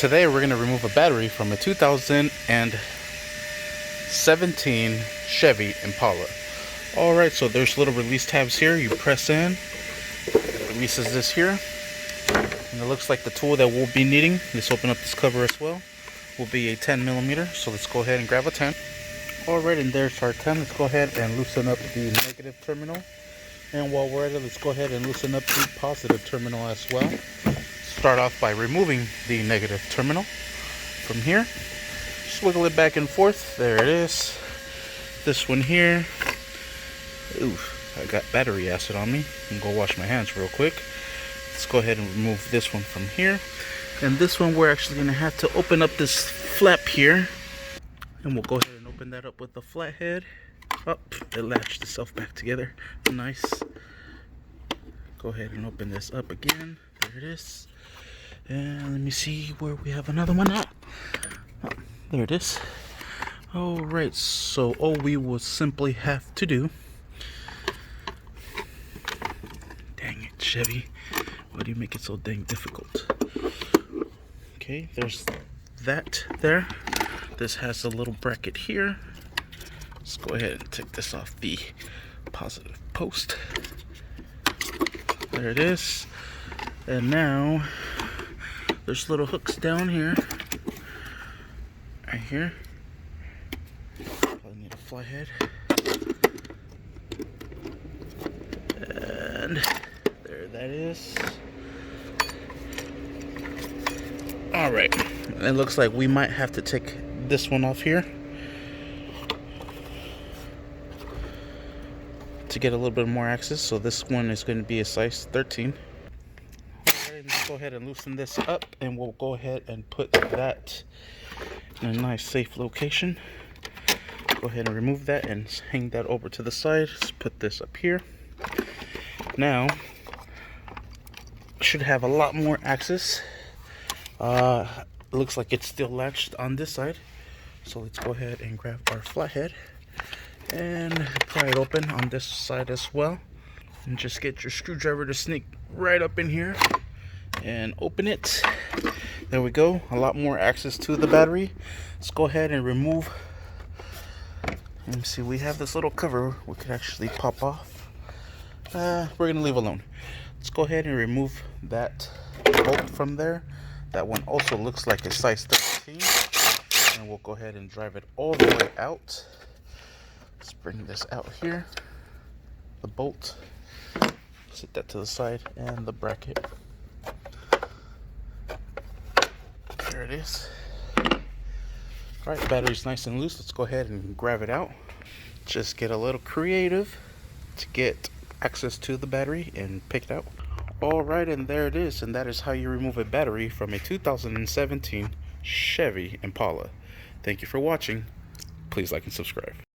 Today we're going to remove a battery from a 2017 Chevy Impala. Alright, so there's little release tabs here. You press in, it releases this here. And it looks like the tool that we'll be needing, let's open up this cover as well, will be a 10mm. So let's go ahead and grab a 10. Alright, and there's our 10. Let's go ahead and loosen up the negative terminal. And while we're at it, let's go ahead and loosen up the positive terminal as well. Start off by removing the negative terminal from here. Just wiggle it back and forth. There it is. This one here. Ooh, I got battery acid on me. I'm gonna go wash my hands real quick. Let's go ahead and remove this one from here. And this one we're actually gonna have to open up this flap here. And we'll go ahead and open that up with the flathead. Oh, it latched itself back together. Nice. Go ahead and open this up again. There it is. And let me see where we have another one at. Oh, there it is. Alright, so all we will simply have to do. Dang it, Chevy. Why do you make it so dang difficult? Okay, there's that there. This has a little bracket here. Let's go ahead and take this off the positive post. There it is. And now there's little hooks down here. Right here. Probably need a flathead. And there that is. Alright. It looks like we might have to take this one off here to get a little bit more access. So this one is going to be a size 13. Alright, let's go ahead and loosen this up, and we'll go ahead and put that in a nice safe location. Go ahead and remove that and hang that over to the side. Let's put this up here. Now should have a lot more access. Looks like it's still latched on this side. So let's go ahead and grab our flathead and pry it open on this side as well. And just get your screwdriver to sneak right up in here and open it. There we go. A lot more access to the battery. Let's go ahead and remove. Let me see, we have this little cover we could actually pop off. We're gonna leave alone. Let's go ahead and remove that bolt from there. That one also looks like a size 13. And we'll go ahead and drive it all the way out. Let's bring this out here. The bolt. Set that to the side, and the bracket. There it is. Alright, battery's nice and loose. Let's go ahead and grab it out. Just get a little creative to get access to the battery and pick it out. Alright, and there it is. And that is how you remove a battery from a 2017 Chevy Impala. Thank you for watching. Please like and subscribe.